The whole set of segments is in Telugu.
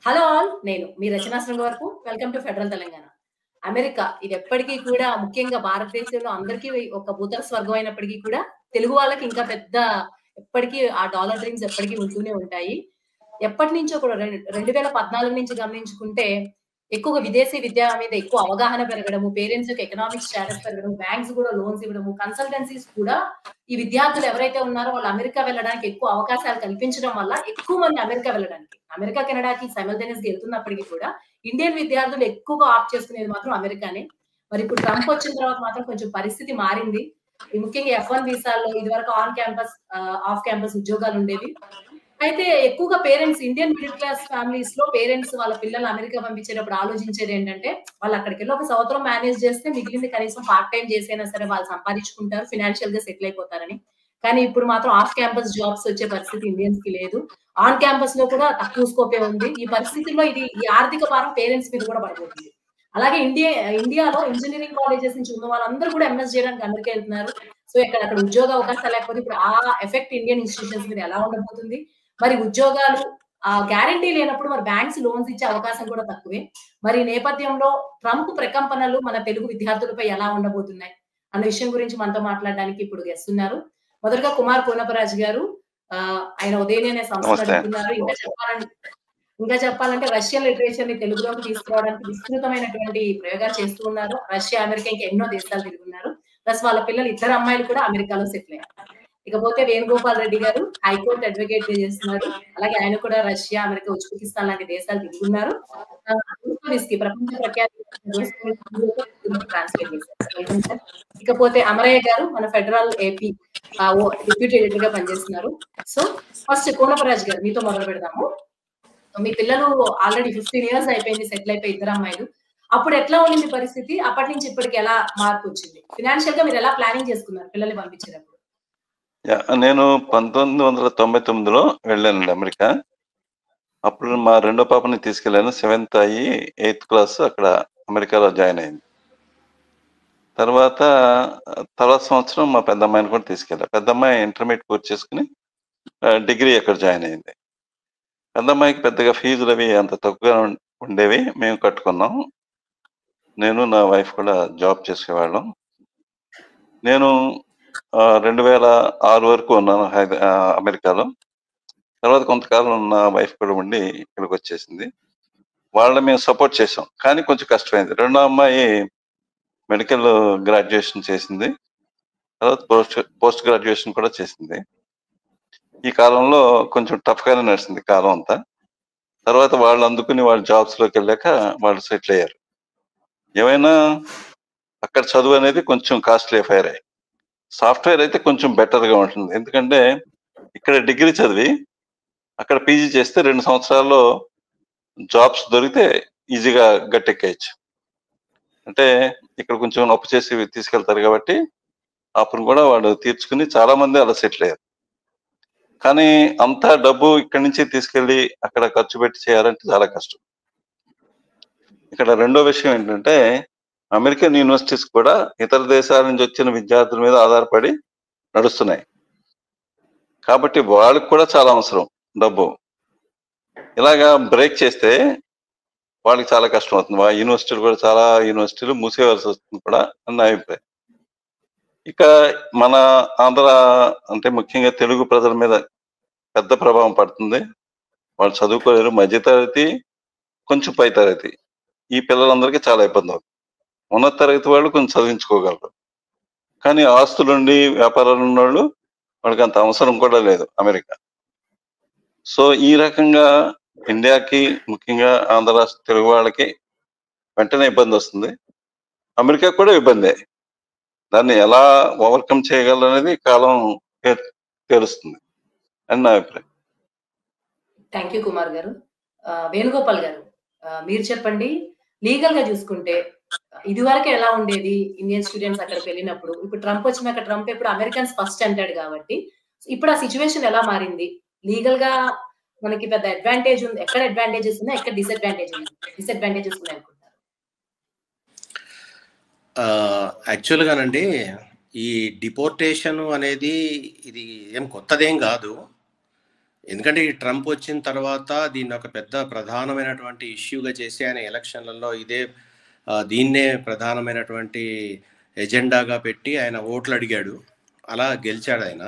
Hello all. నేను మీ రచనా శృంగ వరకు. Welcome to federal Telangana. America ఇది ఎప్పటికి కూడా ముఖ్యంగా భారతదేశంలో అందరికీ ఒక భూతల స్వర్గం అయినప్పటికీ కూడా తెలుగు వాళ్ళకి ఇంకా పెద్ద ఎప్పటికీ ఆ డాలర్ డ్రీమ్స్ ఎప్పటికీ ఉంటూనే ఉంటాయి. ఎప్పటినుంచో కూడా 2014 నుంచి గమనించుకుంటే ఎక్కువగా విదేశీ విద్య మీద ఎక్కువ అవగాహన పెరగడము, పేరెంట్స్ యొక్క ఎకనామిక్ స్టేటస్ పెరగడం, బ్యాంక్స్ కూడా లోన్స్ ఇవ్వడము, కన్సల్టెన్సీస్ కూడా ఈ విద్యార్థులు ఎవరైతే ఉన్నారో వాళ్ళు అమెరికా వెళ్ళడానికి ఎక్కువ అవకాశాలు కల్పించడం వల్ల ఎక్కువ మంది అమెరికా వెళ్ళడానికి, అమెరికా, కెనడాకి సైమల్టేనియస్‌గా ఎళ్తున్నప్పటికి కూడా ఇండియన్ విద్యార్థులు ఎక్కువగా ఆప్ట్ చేసుకునేది మాత్రం అమెరికానే. మరి ఇప్పుడు ట్రంప్ వచ్చిన తర్వాత మాత్రం కొంచెం పరిస్థితి మారింది. ఈ ముఖ్యంగా F1 వీసాల్లో ఇదివరకు ఆన్ క్యాంపస్, ఆఫ్ క్యాంపస్ ఉద్యోగాలుండేవి. అయితే ఎక్కువగా పేరెంట్స్ ఇండియన్ మిడిల్ క్లాస్ ఫ్యామిలీస్‌లో పేరెంట్స్ వాళ్ళ పిల్లల్ని అమెరికా పంపించేటప్పుడు ఆలోచించేదేంటంటే, వాళ్ళు అక్కడికెళ్ళి ఒక సంవత్సరం మేనేజ్ చేస్తే మిగిలింది కనీసం పార్ట్ టైమ్ చేసైనా సరే వాళ్ళు సంపాదించుకుంటారు. ఫైనాన్షియల్‌గా సెటిల్ అయిపోతారని. కానీ ఇప్పుడు మాత్రం ఆఫ్ క్యాంపస్ జాబ్స్ వచ్చే పరిస్థితి ఇండియన్స్‌కి లేదు. ఆన్ క్యాంపస్‌లో కూడా తక్కువ స్కోపే ఉంది. ఈ పరిస్థితుల్లో ఈ ఆర్థిక భారం పేరెంట్స్ మీద కూడా పడబోతుంది. అలాగే ఇండియాలో ఇంజినీరింగ్ కాలేజెస్ నుంచి ఉన్న వాళ్ళందరూ కూడా ఎంఎస్ చేయడానికి అమెరికా ఎళ్తున్నారు. సో, అక్కడ ఉద్యోగ అవకాశాలు లేకపోతే ఇప్పుడు ఆ ఎఫెక్ట్ ఇండియన్ ఇన్‌స్టిట్యూషన్స్ మీద ఎలా ఉండబోతుంది? మరి ఉద్యోగాలు గ్యారంటీ లేనప్పుడు మరి బ్యాంక్స్ లోన్స్ ఇచ్చే అవకాశం కూడా తక్కువే. మరి ఈ నేపథ్యంలో ట్రంప్ ప్రకంపనలు మన తెలుగు విద్యార్థులపై ఎలా ఉండబోతున్నాయి? అన్న విషయం గురించి మనతో మాట్లాడడానికి ఇప్పుడు గెస్ట్ ఉన్నారు. మొదటగా కుమార్ కోనపరాజు గారు. ఆయన ఉదయనే అనే సంస్థ నమస్తే. నడుపుతున్నారు. ఇంకా చెప్పాలంటే రష్యన్ లిటరేచర్‌ని తెలుగులోకి తీసుకురావడానికి విస్తృతమైనటువంటి ప్రయోగాలు చేస్తూ ఉన్నారు. రష్యా, అమెరికా ఇంకా ఎన్నో దేశాలు తిరుగున్నారు. ప్లస్ వాళ్ళ పిల్లలు ఇద్దరు అమ్మాయిలు కూడా అమెరికాలో సెటిల్ అయ్యారు. ఇకపోతే వేణుగోపాల్ రెడ్డి గారు హైకోర్ట్ అడ్వకేట్‌గా చేస్తున్నారు. అలాగే ఆయన కూడా రష్యా, అమెరికా, ఉజ్బెకిస్తాన్ లాంటి దేశాలు తిరుగుతున్నారు. దోస్తోయెవ్స్కీ ప్రపంచ ప్రఖ్యాతి దోస్తోయెవ్స్కీ ట్రాన్స్‌లేట్ చేశారు. Welcome sir. ఇకపోతే అమరయ్య గారు మన ఫెడరల్ ఏపీ డిప్యూటీ ఎడిటర్‌గా పనిచేస్తున్నారు. సో, ఫస్ట్ కోనపరాజు గారు మీతో మొదలు పెడదాము. మీ పిల్లలు ఆల్రెడీ 15 ఇయర్స్ అయిపోయింది సెటిల్ అయిపోయి ఇద్దరు అమ్మాయిలు. అప్పుడు ఎట్లా ఉండింది పరిస్థితి? అప్పటి నుంచి ఇప్పటికి ఎలా మార్పొచ్చింది? ఫైనాన్షియల్‌గా మీరు ఎలా ప్లానింగ్ చేసుకున్నారు పిల్లల్ని పంపించేటప్పుడు? నేను 1999లో వెళ్ళానండి అమెరికా. అప్పుడు మా రెండో పాపని తీసుకెళ్ళాను. 7th అయ్యి 8th క్లాస్ అక్కడ అమెరికాలో జాయిన్ అయింది. తర్వాత సంవత్సరం మా పెద్దమ్మాయిని కూడా తీసుకెళ్ళా. పెద్దమ్మాయి ఇంటర్మీడియేట్ పూర్తి చేసుకొని డిగ్రీ అక్కడ జాయిన్ అయింది. పెద్దమ్మాయికి పెద్దగా ఫీజులవి అంత తక్కువగా ఉండేవి. మేము కట్టుకున్నాం. నేను, నా వైఫ్ కూడా జాబ్ చేసేవాళ్ళం. నేను 2006 వరకు ఉన్నాను అమెరికాలో. తర్వాత కొంతకాలం నా వైఫ్ కూడా ఉండి ఇక్కడికొచ్చేసింది. వాళ్ళని మేము సపోర్ట్ చేసాం. కానీ కొంచెం కష్టమైంది. రెండో అమ్మాయి మెడికల్ గ్రాడ్యుయేషన్ చేసింది. తర్వాత పోస్ట్ గ్రాడ్యుయేషన్ కూడా చేసింది. ఈ కాలంలో కొంచెం టఫ్‌గానే నడిచింది కాలం అంతా. తర్వాత వాళ్ళు అందుకుని వాళ్ళ జాబ్స్‌లోకెళ్ళాక వాళ్ళు సెటిల్ అయ్యారు. ఏమైనా అక్కడ చదువు అనేది కొంచెం కాస్ట్‌లీ అఫైరే. సాఫ్ట్‌వేర్ అయితే కొంచెం బెటర్‌గా ఉంటుంది. ఎందుకంటే ఇక్కడ డిగ్రీ చదివి అక్కడ పీజీ చేస్తే 2 సంవత్సరాల్లో జాబ్స్ దొరికితే ఈజీగా గట్టెక్కేయచ్చు. అంటే ఇక్కడ కొంచెం అప్పు చేసి తీసుకెళ్తారు కాబట్టి అప్పును కూడా వాళ్ళు తీర్చుకుని చాలా మంది అలా సెటిల్ అయ్యారు. కానీ అంత డబ్బు ఇక్కడి నుంచి తీసుకెళ్లి అక్కడ ఖర్చు పెట్టి చేయాలంటే చాలా కష్టం. ఇక్కడ రెండో విషయం ఏంటంటే అమెరికన్ యూనివర్సిటీస్ కూడా ఇతర దేశాల నుంచి వచ్చిన విద్యార్థుల మీద ఆధారపడి నడుస్తున్నాయి. కాబట్టి వాళ్ళకి కూడా చాలా అవసరం డబ్బు. ఇలాగా బ్రేక్ చేస్తే వాళ్ళకి చాలా కష్టం అవుతుంది. యూనివర్సిటీలు కూడా చాలా యూనివర్సిటీలు మూసేయవలసి వస్తుంది కూడా అని నా అభిప్రాయం. ఇక మన ఆంధ్ర అంటే ముఖ్యంగా తెలుగు ప్రజల మీద పెద్ద ప్రభావం పడుతుంది. వాళ్ళు చదువుకోలేరు. మధ్యతరగతి, కొంచెం పై తరగతి ఈ పిల్లలందరికీ చాలా ఇబ్బంది అవుతుంది. ఉన్నత తరగతి వాళ్ళు కొంచెం చదివించుకోగలరు. కానీ ఆస్తులుండి వ్యాపారాలు ఉన్నోళ్ళు వాళ్ళకి అంత అవసరం కూడా లేదు అమెరికా. సో ఈ రకంగా ఇండియాకి ముఖ్యంగా ఆంధ్ర రాష్ట్ర తెలుగు వాళ్ళకి వెంటనే ఇబ్బంది వస్తుంది. అమెరికా కూడా ఇబ్బందే. దాన్ని ఎలా ఓవర్కమ్ చేయగలరు అనేది కాలం తెలుస్తుంది అని నా అభిప్రాయం. థ్యాంక్ యూ కుమార్ గారు. వేణుగోపాల్ గారు, మీరు చెప్పండి. లీగల్‌గా చూసుకుంటే ఇదివరకు ఎలా ఉండేది ఇండియన్ స్టూడెంట్స్ అక్కడికి వెళ్ళినప్పుడు? ఇప్పుడు ట్రంప్ వచ్చినాక ట్రంప్ ఎప్పుడు అమెరికన్స్ ఫస్ట్ అంటాడు కాబట్టి, ఇప్పుడు ఆ సిట్యుయేషన్ ఎలా మారింది? లీగల్‌గా మనకి పెద్ద అడ్వాంటేజ్ ఉంది. ఎక్కడ అడ్వాంటేజెస్ ఉన్నాయి? ఎక్కడ డిసడ్వాంటేజెస్ ఉన్నాయనుకుంటారు? యాక్చువల్‌గానండి ఈ డిపోర్టేషన్ అనేది ఇది ఏం కొత్తదేం గాదు. ఎందుకంటే ఈ ట్రంప్ వచ్చిన తర్వాత దీన్ని ఒక పెద్ద ప్రధానమైనటువంటి ఇష్యూగా చేసి ఆయన ఎలక్షన్లలో దీన్నే ప్రధానమైనటువంటి ఎజెండాగా పెట్టి ఆయన ఓట్లు అడిగాడు. అలా గెలిచాడు ఆయన.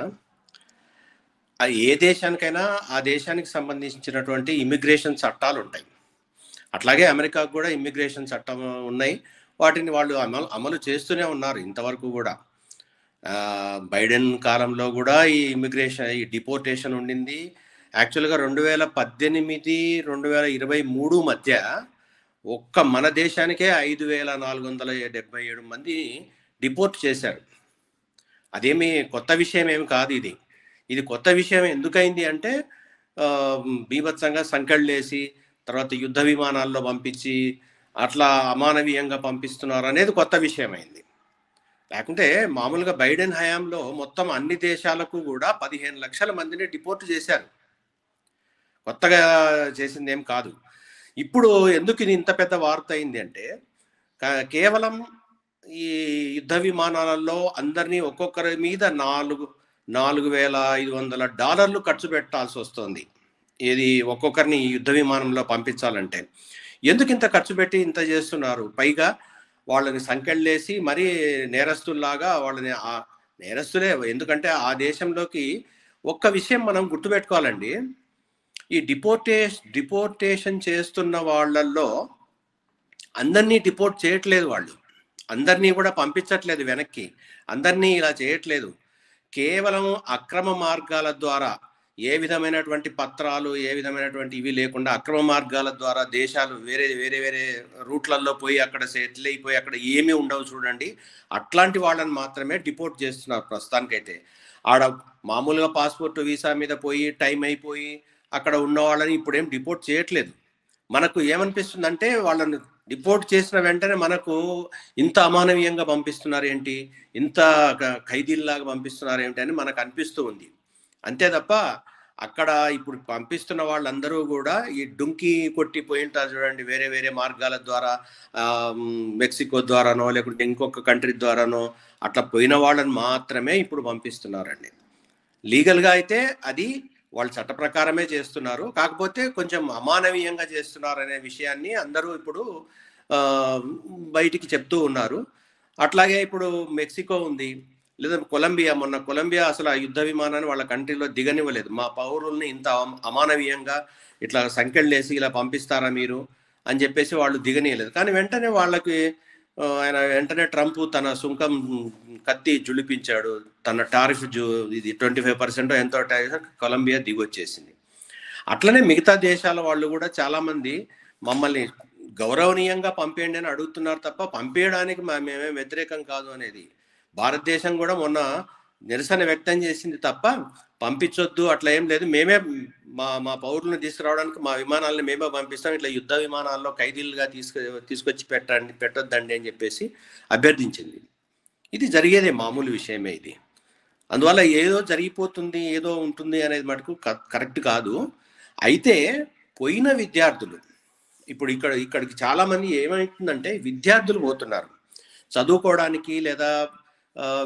ఏ దేశానికైనా ఆ దేశానికి సంబంధించినటువంటి ఇమిగ్రేషన్ చట్టాలు ఉంటాయి. అట్లాగే అమెరికాకు కూడా ఇమిగ్రేషన్ చట్టం ఉన్నాయి. వాటిని వాళ్ళు అమలు చేస్తూనే ఉన్నారు ఇంతవరకు కూడా. బైడెన్ కాలంలో కూడా ఈ డిపోర్టేషన్ ఉండింది. యాక్చువల్గా 2018, 2023 మధ్య ఒక్క మన దేశానికే 5477 మంది డిపోర్ట్ చేశారు. అదేమి కొత్త విషయం ఏమి కాదు. ఇది కొత్త విషయం ఎందుకైంది అంటే బీభత్సంగా సంకెళ్ళేసి తర్వాత యుద్ధ విమానాల్లో పంపించి అట్లా అమానవీయంగా పంపిస్తున్నారు అనేది కొత్త విషయం అయింది. లేకుంటే మామూలుగా బైడెన్ హయాంలో మొత్తం అన్ని దేశాలకు కూడా 15 లక్షల మందిని డిపోర్ట్ చేశారు. కొత్తగా చేసింది ఏం కాదు. ఇప్పుడు ఎందుకు ఇది ఇంత పెద్ద వార్త అయింది అంటే కేవలం ఈ యుద్ధ విమానాలలో అందరినీ ఒక్కొక్కరి మీద $4,500 ఖర్చు పెట్టాల్సి వస్తుంది. ఇది ఒక్కొక్కరిని యుద్ధ విమానంలో పంపించాలంటే. ఎందుకు ఇంత ఖర్చు పెట్టి ఇంత చేస్తున్నారు? పైగా వాళ్ళని సంకెళ్ళేసి మరీ నేరస్తుల్లాగా వాళ్ళని నేరస్తులే. ఎందుకంటే ఆ దేశంలోకి ఒక్క విషయం మనం గుర్తుపెట్టుకోవాలండి. ఈ డిపోర్టేషన్ చేస్తున్న వాళ్ళల్లో అందరినీ డిపోర్ట్ చేయట్లేదు. వాళ్ళు అందరినీ కూడా పంపించట్లేదు వెనక్కి. అందరినీ ఇలా చేయట్లేదు. కేవలం అక్రమ మార్గాల ద్వారా, ఏ విధమైనటువంటి పత్రాలు, ఏ విధమైనటువంటి ఇవి లేకుండా అక్రమ మార్గాల ద్వారా దేశాలు వేరే వేరే వేరే రూట్లలో పోయి అక్కడ సెటిల్ అయిపోయి అక్కడ ఏమీ ఉండవు చూడండి, అట్లాంటి వాళ్ళని మాత్రమే డిపోర్ట్ చేస్తున్నారు ప్రస్తుతానికైతే. ఆడ మామూలుగా పాస్పోర్ట్ వీసా మీద పోయి టైం అయిపోయి అక్కడ ఉన్న వాళ్ళని ఇప్పుడేం డిపోర్ట్ చేయట్లేదు. మనకు ఏమనిపిస్తుందంటే వాళ్ళని డిపోర్ట్ చేసిన వెంటనే మనకు ఇంత అమానవీయంగా పంపిస్తున్నారు ఏంటి, ఇంత ఖైదీల్లాగా పంపిస్తున్నారు ఏంటి అని మనకు అనిపిస్తూ ఉంది. అంతే తప్ప అక్కడ ఇప్పుడు పంపిస్తున్న వాళ్ళందరూ కూడా ఈ డుంకి కొట్టి పోయింటారు చూడండి, వేరే వేరే మార్గాల ద్వారా, మెక్సికో ద్వారానో లేకుంటే ఇంకొక కంట్రీ ద్వారానో అట్లా పోయిన వాళ్ళని మాత్రమే ఇప్పుడు పంపిస్తున్నారండి. లీగల్గా అయితే అది వాళ్ళు చట్ట ప్రకారమే చేస్తున్నారు. కాకపోతే కొంచెం అమానవీయంగా చేస్తున్నారు అనే విషయాన్ని అందరూ ఇప్పుడు బయటికి చెప్తూ ఉన్నారు. అట్లాగే ఇప్పుడు మెక్సికో ఉంది, లేదా కొలంబియా అసలు ఆ యుద్ధ విమానాన్ని వాళ్ళ కంట్రీలో దిగనివ్వలేదు. మా పౌరుల్ని ఇంత అమానవీయంగా ఇట్లా సంకెళ్ళేసి ఇలా పంపిస్తారా మీరు అని చెప్పేసి వాళ్ళు దిగనీయలేదు. కానీ వెంటనే వాళ్ళకి వెంటనే ట్రంప్ తన సుంకం కత్తి జులిపించాడు. తన టారిఫ్ ఇది 25% ఎంతో టారిఫ్ కొలంబియా దిగొచ్చేసింది. అట్లనే మిగతా దేశాల వాళ్ళు కూడా చాలామంది మమ్మల్ని గౌరవనీయంగా పంపేయండి అని అడుగుతున్నారు తప్ప పంపేయడానికి మేమేం వ్యతిరేకం కాదు అనేది భారతదేశం కూడా మొన్న నిరసన వ్యక్తం చేసింది తప్ప పంపించొద్దు అట్లా ఏం లేదు. మేమే మా పౌరులను తీసుకురావడానికి మా విమానాలను మేమే పంపిస్తాం, ఇట్లా యుద్ధ విమానాల్లో ఖైదీలుగా తీసుకొచ్చి పెట్టొద్దండి అని చెప్పేసి అభ్యర్థించింది. ఇది జరిగేదే, మామూలు విషయమే ఇది. అందువల్ల ఏదో జరిగిపోతుంది, ఏదో ఉంటుంది అనేది మటుకు కరెక్ట్ కాదు. అయితే పోయిన విద్యార్థులు ఇప్పుడు ఇక్కడికి చాలామంది ఏమవుతుందంటే విద్యార్థులు పోతున్నారు చదువుకోవడానికి, లేదా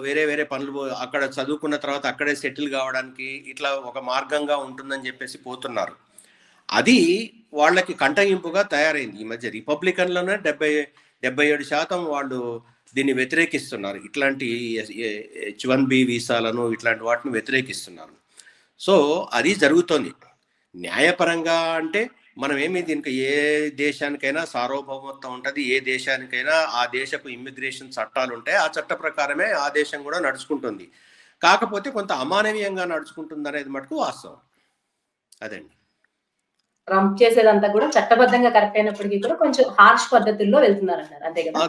వేరే వేరే పనులు అక్కడ చదువుకున్న తర్వాత అక్కడే సెటిల్ కావడానికి, ఇట్లా ఒక మార్గంగా ఉంటుందని చెప్పేసి పోతున్నారు. అది వాళ్ళకి కంటగింపుగా తయారైంది. ఈ మధ్య రిపబ్లికన్లోనే 77% వాళ్ళు దీన్ని వ్యతిరేకిస్తున్నారు. ఇట్లాంటి H1B వీసాలను ఇట్లాంటి వాటిని వ్యతిరేకిస్తున్నారు. సో అది జరుగుతోంది. న్యాయపరంగా అంటే మనం దీనికి ఏ దేశానికైనా సార్వభౌమత్వం ఉంటుంది, ఏ దేశానికైనా ఆ దేశపు ఇమ్మిగ్రేషన్ చట్టాలు ఉంటాయి, ఆ చట్ట ప్రకారమే ఆ దేశం కూడా నడుచుకుంటుంది. కాకపోతే కొంత అమానవీయంగా నడుచుకుంటుంది అనేది మటుకు వాస్తవం. అదండి. ట్రంప్ చేసేదంతా కూడా చట్టబద్ధంగా కరెక్ట్ అయినప్పటికీ కూడా కొంచెం హార్ష్ పద్ధతుల్లో వెళ్తున్నారంటారు, అంతే కదా?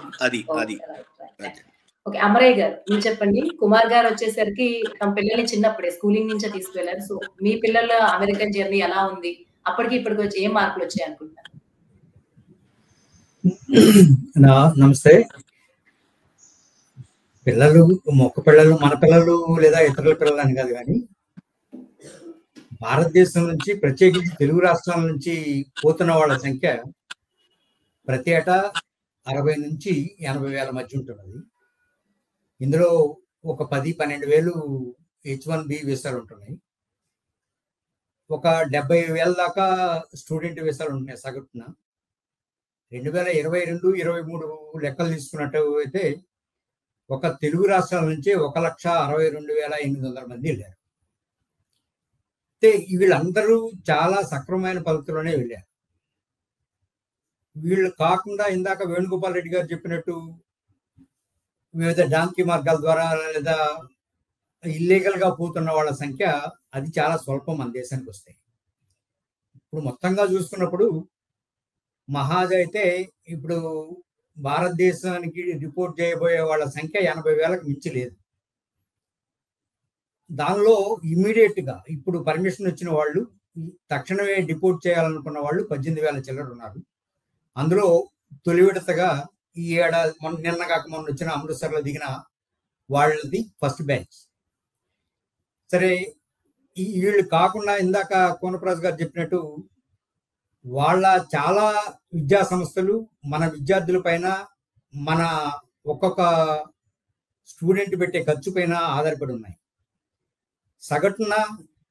ఓకే, అమరయ్య గారు మీరు చెప్పండి. కుమార్ గారు వచ్చేసరికి తమ పిల్లల్ని చిన్నప్పుడే స్కూలింగ్ నుంచే తీసుకువెళ్ళారు. సో మీ పిల్లల అమెరికన్ జర్నీ ఎలా ఉంది? అప్పటికి ఇప్పటికి వచ్చి ఏం మార్పులు వచ్చాయి అనుకుంటున్నారు? నమస్తే. పిల్లలు మన పిల్లలు లేదా ఇతరుల పిల్లలు అని కాదు, కానీ భారతదేశం నుంచి ప్రత్యేకించి తెలుగు రాష్ట్రాల నుంచి పోతున్న వాళ్ళ సంఖ్య ప్రతి ఏటా 60 నుంచి 80 వేల మధ్య ఉంటున్నది. ఇందులో ఒక 10-12 వేలు H1B వీసాలు ఉంటున్నాయి. ఒక 70,000 దాకా స్టూడెంట్ వీసాలు ఉంటున్నాయి సగటున. 2022-23 లెక్కలు తీసుకున్నట్టు అయితే ఒక తెలుగు రాష్ట్రాల నుంచి 1,62,800 మంది వెళ్ళారు. అయితే వీళ్ళందరూ చాలా సక్రమమైన పద్ధతిలోనే వెళ్ళారు. వీళ్ళు కాకుండా ఇందాక వేణుగోపాల్ రెడ్డి గారు చెప్పినట్టు వివిధ డాంకీ మార్గాల ద్వారా లేదా ఇల్లీగల్ గా పోతున్న వాళ్ళ సంఖ్య అది చాలా స్వల్పం మన దేశానికి వస్తాయి. ఇప్పుడు మొత్తంగా చూసుకున్నప్పుడు మహాజ్ అయితే ఇప్పుడు భారతదేశానికి రిపోర్ట్ చేయబోయే వాళ్ళ సంఖ్య 80,000కు మించి లేదు. దానిలో ఇమ్మీడియట్ గా ఇప్పుడు పర్మిషన్ వచ్చిన వాళ్ళు తక్షణమే డిపోర్ట్ చేయాలనుకున్న వాళ్ళు 18,000 చిల్లర ఉన్నారు. అందులో తొలి విడతగా ఈ ఏడాది నిన్న కాక మొన్న వచ్చిన అమృత్సర్లో దిగిన వాళ్ళది ఫస్ట్ బ్యాచ్. సరే, వీళ్ళు కాకుండా ఇందాక కోనప్రాజ్ గారు చెప్పినట్టు వాళ్ళ చాలా విద్యా సంస్థలు మన విద్యార్థుల పైన మన ఒక్కొక్క స్టూడెంట్ పెట్టే ఖర్చు పైన ఆధారపడి ఉన్నాయి. సగటున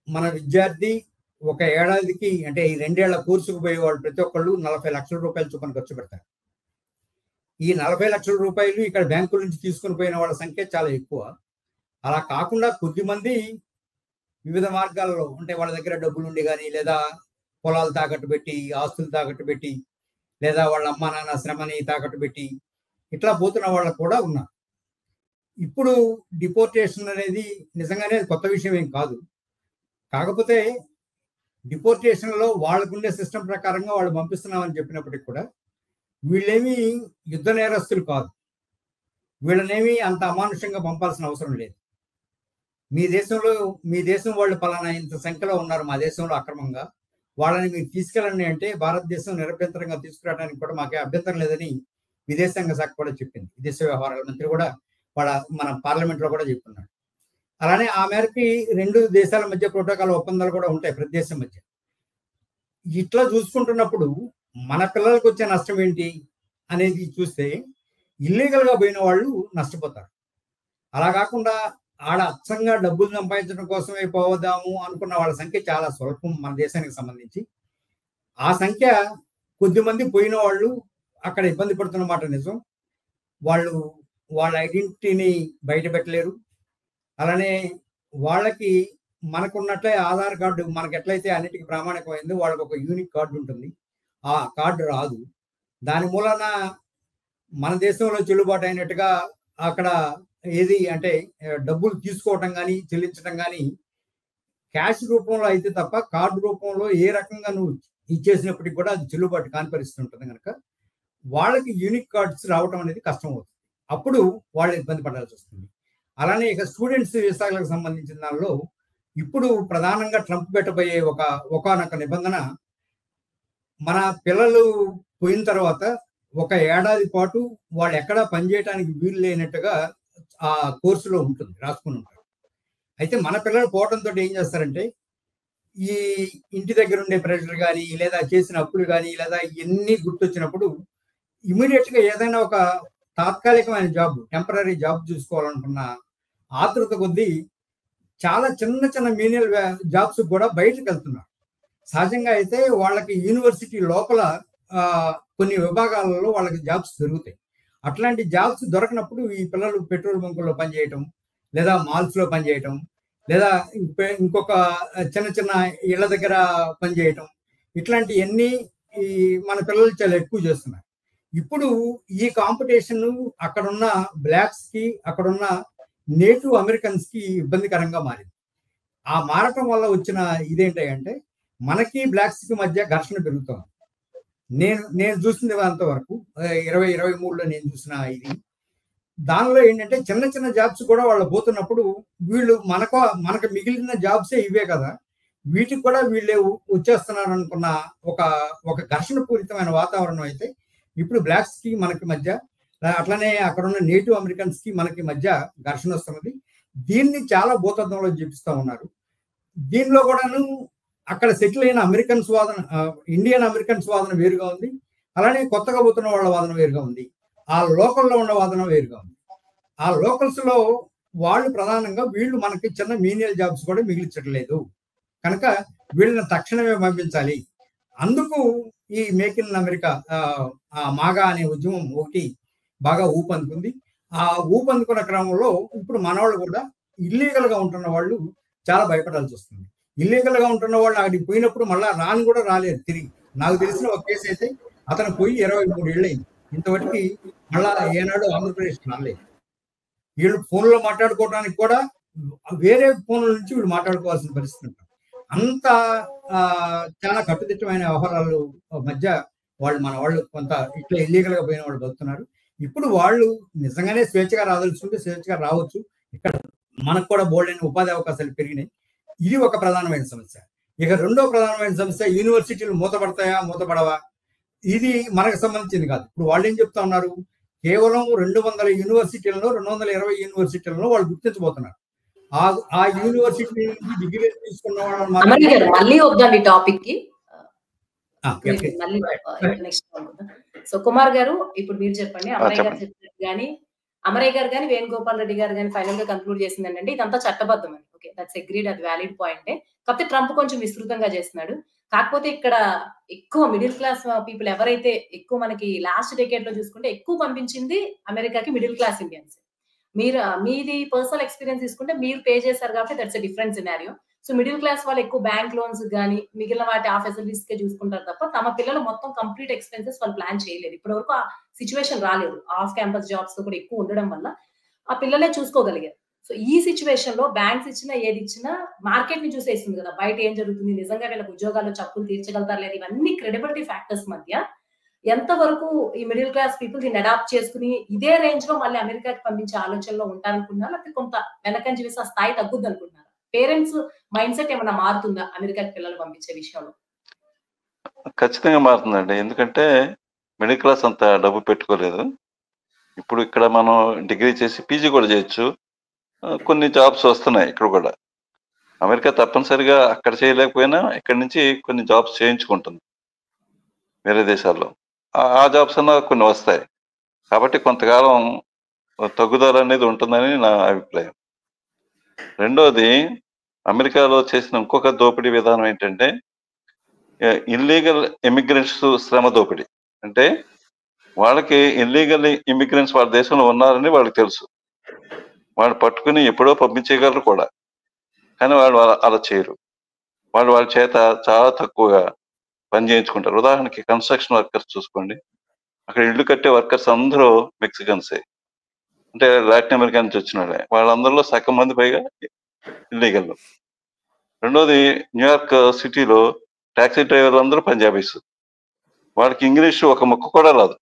మన విద్యార్థి ఒక ఏడాదికి అంటే ఈ 2 ఏళ్ల కోర్సుకు పోయే వాళ్ళు ప్రతి ఒక్కళ్ళు 40 లక్షల రూపాయల చొప్పున ఖర్చు పెడతారు. ఈ 40 లక్షల రూపాయలు ఇక్కడ బ్యాంకుల నుంచి తీసుకుని పోయిన వాళ్ళ సంఖ్య చాలా ఎక్కువ. అలా కాకుండా కొద్దిమంది వివిధ మార్గాల్లో అంటే వాళ్ళ దగ్గర డబ్బులు ఉండి కానీ లేదా పొలాలు తాకట్టు పెట్టి ఆస్తులు తాకట్టు పెట్టి లేదా వాళ్ళ అమ్మా నాన్న శ్రమని తాకట్టు పెట్టి ఇట్లా పోతున్న వాళ్ళు కూడా ఉన్నారు. ఇప్పుడు డిపోర్టేషన్ అనేది నిజంగానే కొత్త విషయం ఏం కాదు. కాకపోతే డిపోర్టేషన్లో వాళ్ళకుండే సిస్టమ్ ప్రకారంగా వాళ్ళు పంపిస్తున్నామని చెప్పినప్పటికి కూడా వీళ్ళేమీ యుద్ధ నేరస్తులు కాదు. వీళ్ళనేమి అంత అమానుషంగా పంపాల్సిన అవసరం లేదు. మీ దేశం వాళ్ళు పలానా ఇంత సంఖ్యలో ఉన్నారు మా దేశంలో అక్రమంగా, వాళ్ళని మీరు తీసుకెళ్ళండి అంటే భారతదేశం నిరభ్యంతరంగా తీసుకురావడానికి కూడా మాకే అభ్యంతరం లేదని విదేశాంగ శాఖ కూడా చెప్పింది. విదేశ వ్యవహారాల మంత్రి కూడా మన పార్లమెంట్ లో కూడా చెప్తున్నాడు. అలానే ఆ మేరకి 2 దేశాల మధ్య ప్రోటోకాల్ ఒప్పందాలు కూడా ఉంటాయి ప్రతి దేశం మధ్య. ఇట్లా చూసుకుంటున్నప్పుడు మన పిల్లలకు వచ్చే నష్టం ఏంటి అనేది చూస్తే ఇల్లీగల్ గా పోయిన వాళ్ళు నష్టపోతారు. అలా కాకుండా ఆడ అచ్చంగా డబ్బులు సంపాదించడం కోసమే పోదాము అనుకున్న వాళ్ళ సంఖ్య చాలా స్వల్పం మన దేశానికి సంబంధించి. ఆ సంఖ్య కొద్దిమంది పోయిన వాళ్ళు అక్కడ ఇబ్బంది పడుతున్న మాట నిజం. వాళ్ళు వాళ్ళ ఐడెంటిటీని బయట పెట్టలేరు. అలానే వాళ్ళకి మనకున్నట్లే ఆధార్ కార్డు మనకి ఎట్లయితే అన్నిటికీ ప్రామాణికమైంది వాళ్ళకి ఒక యూనిక్ కార్డు ఉంటుంది. ఆ కార్డు రాదు. దాని మూలన మన దేశంలో చెల్లుబాటు అయినట్టుగా అక్కడ ఏది అంటే డబ్బులు తీసుకోవటం కానీ చెల్లించడం కానీ క్యాష్ రూపంలో అయితే తప్ప కార్డు రూపంలో ఏ రకంగా నువ్వు ఇచ్చేసినప్పటికీ కూడా అది చెల్లుబాటు కాని పరిస్థితి ఉంటుంది. కనుక వాళ్ళకి యూనిక్ కార్డ్స్ రావటం అనేది కష్టం అవుతుంది. అప్పుడు వాళ్ళు ఇబ్బంది పడాల్సి వస్తుంది. అలానే ఇక స్టూడెంట్స్ వీసాలకు సంబంధించిన దానిలో ఇప్పుడు ప్రధానంగా ట్రంప్ పెట్టబోయే ఒకానొక నిబంధన, మన పిల్లలు పోయిన తర్వాత 1 ఏడాది పాటు వాళ్ళు ఎక్కడా పనిచేయడానికి వీలు లేనట్టుగా ఆ కోర్సులో ఉంటుంది, రాసుకుని ఉంటారు. అయితే మన పిల్లలు పోవడంతో ఏం చేస్తారంటే ఈ ఇంటి దగ్గర ఉండే ప్రెషర్ కానీ లేదా చేసిన అప్పులు కానీ లేదా ఇవన్నీ గుర్తొచ్చినప్పుడు ఇమీడియట్ గా ఏదైనా ఒక తాత్కాలికమైన జాబ్, టెంపరీ జాబ్ చూసుకోవాలనుకున్న ఆతృత కొద్దీ చాలా చిన్న చిన్న మీనియల్ జాబ్స్ కూడా బయటకు వెళ్తున్నారు. సహజంగా అయితే వాళ్ళకి యూనివర్సిటీ లోపల కొన్ని విభాగాలలో వాళ్ళకి జాబ్స్ దొరుకుతాయి. అట్లాంటి జాబ్స్ దొరకనప్పుడు ఈ పిల్లలు పెట్రోల్ బంకుల్లో పనిచేయటం లేదా మాల్స్ లో పనిచేయటం లేదా ఇంకొక చిన్న చిన్న ఇళ్ల దగ్గర పనిచేయటం ఇట్లాంటివన్నీ ఈ మన పిల్లలు చాలా ఎక్కువ చేస్తున్నారు. ఇప్పుడు ఈ కాంపిటీషన్ అక్కడున్న బ్లాక్స్ కి అక్కడున్న నేటివ్ అమెరికన్స్ కి ఇబ్బందికరంగా మారింది. ఆ మారటం వల్ల వచ్చిన ఇదేంటంటే మనకి బ్లాక్స్ కి మధ్య ఘర్షణ పెరుగుతోంది. నేను చూసింది అంతవరకు 2023లో నేను చూసిన ఇది దానిలో ఏంటంటే చిన్న చిన్న జాబ్స్ కూడా వాళ్ళు పోతున్నప్పుడు వీళ్ళు మనకు మిగిలిన జాబ్సే ఇవే కదా, వీటికి కూడా వీళ్ళే వచ్చేస్తున్నారు అనుకున్న ఒక ఘర్షణ పూరితమైన వాతావరణం అయితే ఇప్పుడు బ్లాక్స్ కి మనకి మధ్య అట్లనే అక్కడ ఉన్న నేటివ్ అమెరికన్స్ కి మనకి మధ్య ఘర్షణ వస్తున్నది. దీన్ని చాలా భూతత్వంలో చూపిస్తూ ఉన్నారు. దీనిలో కూడాను అక్కడ సెటిల్ అయిన అమెరికన్స్ వాదన, ఇండియన్ అమెరికన్స్ వాదన వేరుగా ఉంది. అలానే కొత్తగా పోతున్న వాళ్ళ వాదన వేరుగా ఉంది. ఆ లోకల్లో ఉన్న వాదన వేరుగా ఉంది. ఆ లోకల్స్ లో వాళ్ళు ప్రధానంగా వీళ్ళు మనకి చిన్న మీనియల్ జాబ్స్ కూడా మిగిలించట్లేదు కనుక వీళ్ళని తక్షణమే పంపించాలి. అందుకు ఈ మేక్ ఇన్ అమెరికా మాగా అనే ఉద్యమం ఒకటి బాగా ఊపందుకుంది. ఆ ఊపందుకున్న క్రమంలో ఇప్పుడు మనవాళ్ళు కూడా ఇల్లీగల్ గా ఉంటున్న వాళ్ళు చాలా భయపడాల్సి వస్తుంది. ఇల్లీగల్ గా ఉంటున్న వాళ్ళు అక్కడికి పోయినప్పుడు మళ్ళా రాని కూడా రాలేరు తిరిగి. నాకు తెలిసిన ఒక కేసు అయితే అతను పోయి 23 ఏళ్ళు అయింది, ఇంతవరకు మళ్ళా ఏనాడు ఆంధ్రప్రదేశ్ రాలేదు. వీళ్ళు ఫోన్లో మాట్లాడుకోవడానికి కూడా వేరే ఫోన్ల నుంచి వీళ్ళు మాట్లాడుకోవాల్సిన పరిస్థితి ఉంటుంది. అంత చాలా కట్టుదిట్టమైన వ్యవహారాలు మధ్య వాళ్ళు మన వాళ్ళు కొంత ఇట్లా ఇల్లీగల్ గా పోయిన వాళ్ళు బతుకుతున్నారు. ఇప్పుడు వాళ్ళు నిజంగానే స్వేచ్ఛగా రాదలుచుకుంటే స్వేచ్ఛగా రావచ్చు. ఇక్కడ మనకు కూడా బోల్డైన ఉపాధి అవకాశాలు పెరిగినాయి. ఇది ఒక ప్రధానమైన సమస్య. ఇక రెండో ప్రధానమైన సమస్య, యూనివర్సిటీలు మూతపడతాయా మూతపడవా, ఇది మనకు సంబంధించింది కాదు. ఇప్పుడు వాళ్ళు ఏం చెప్తా ఉన్నారు, కేవలం 200 యూనివర్సిటీలలో 220 యూనివర్సిటీలలో వాళ్ళు గుర్తించబోతున్నారు. ఆ యూనివర్సిటీ నుంచి డిగ్రీ తీసుకున్న వాళ్ళు మళ్ళీ వద్దండి టాపిక్ కి. సో కుమార్ గారు, ఇప్పుడు మీరు చెప్పండి. అమరయ్య గారు చెప్పినట్టు అమరయ్య గారు కానీ వేణుగోపాల్ రెడ్డి గారు కానీ ఫైనల్ గా కన్క్లూడ్ చేసింది ఏంటంటే ఇదంతా చట్టబద్ధం అని. ఓకే, దట్స్ అగ్రీడ్, అది వ్యాలిడ్ పాయింటే. కాకపోతే ట్రంప్ కొంచెం విస్తృతంగా చేస్తున్నాడు. కాకపోతే ఇక్కడ ఎక్కువ మిడిల్ క్లాస్ పీపుల్ ఎవరైతే ఎక్కువ మనకి లాస్ట్ డెకేడ్ లో చూసుకుంటే ఎక్కువ పంపించింది అమెరికాకి మిడిల్ క్లాస్ ఇండియన్స్. మీది పర్సనల్ ఎక్స్పీరియన్స్ తీసుకుంటే మీరు పే చేశారు కాబట్టి that's a different scenario. So middle class వాళ్ళు ఎక్కువ బ్యాంక్ లోన్స్ కానీ మిగిలిన వాటి ఆ ఫెసిలిటీస్ కే చూసుకుంటారు తప్ప తమ పిల్లలు మొత్తం కంప్లీట్ ఎక్స్పెన్సెస్ వాళ్ళు ప్లాన్ చేయలేదు. ఇప్పటి వరకు ఆ సిచ్యువేషన్ రాలేదు. ఆఫ్ క్యాంపస్ జాబ్స్ కూడా ఎక్కువ ఉండడం వల్ల ఆ పిల్లలే చూసుకోగలిగారు. సో ఈ సిచ్యువేషన్ లో బ్యాంక్స్ ఇచ్చినా ఏది ఇచ్చినా మార్కెట్ ని చూసేస్తుంది కదా, బయట ఏం జరుగుతుంది, నిజంగా వీళ్ళకి ఉద్యోగాలు చప్పులు తీర్చగలుగుతారు లేదు, ఇవన్నీ క్రెడిబిలిటీ ఫ్యాక్టర్స్ మధ్య ఎంతవరకు ఈ మిడిల్ క్లాస్ పీపుల్ దీన్ని అడాప్ట్ చేసుకుని ఇదే రేంజ్ లో మళ్ళీ అమెరికాకి పంపించే ఆలోచనలో ఉంటారనుకున్నారు, లేకపోతే కొంత వెనకంజ వేసి ఆ స్థాయి తగ్గుద్ది అనుకుంటున్నారు? పేరెంట్స్ మైండ్ సెట్ ఏమైనా మారుతుందా అమెరికాకి పిల్లలు పంపించే విషయంలో? ఖచ్చితంగా మారుతుందండి. ఎందుకంటే మిడిల్ క్లాస్ అంత డబ్బు పెట్టుకోలేదు. ఇప్పుడు ఇక్కడ మనం డిగ్రీ చేసి పీజీ కూడా చేయొచ్చు, కొన్ని జాబ్స్ వస్తున్నాయి ఇక్కడ కూడా. అమెరికా తప్పనిసరిగా అక్కడ చేయలేకపోయినా ఇక్కడ నుంచి కొన్ని జాబ్స్ చేయించుకుంటుంది వేరే దేశాల్లో. ఆ జాబ్స్ అన్నా కొన్ని వస్తాయి. కాబట్టి కొంతకాలం తగ్గుదల అనేది ఉంటుందని నా అభిప్రాయం. రెండోది, అమెరికాలో చేసిన ఇంకొక దోపిడీ విధానం ఏంటంటే ఇల్లీగల్ ఇమిగ్రెంట్స్ శ్రమ దోపిడీ. అంటే వాళ్ళకి ఇల్లీగల్ ఇమిగ్రెంట్స్ వాళ్ళ దేశంలో ఉన్నారని వాళ్ళకి తెలుసు, వాళ్ళు పట్టుకుని ఎప్పుడో పంపించేయగలరు కూడా, కానీ వాళ్ళు అలా చేయరు. వాళ్ళు వాళ్ళ చేత చాలా తక్కువగా పని చేయించుకుంటారు. ఉదాహరణకి కన్స్ట్రక్షన్ వర్కర్స్ చూసుకోండి, అక్కడ ఇల్లు కట్టే వర్కర్స్ అందరూ మెక్సికన్సే, అంటే లాటిన్ అమెరికా నుంచి వచ్చిన వాళ్ళే. వాళ్ళందరిలో సగం మంది పైగా ఇల్లీగల్. రెండోది, న్యూయార్క్ సిటీలో టాక్సీ డ్రైవర్లు అందరూ పంజాబీస్, వాళ్ళకి ఇంగ్లీష్ ఒక ముక్క కూడా రాదు.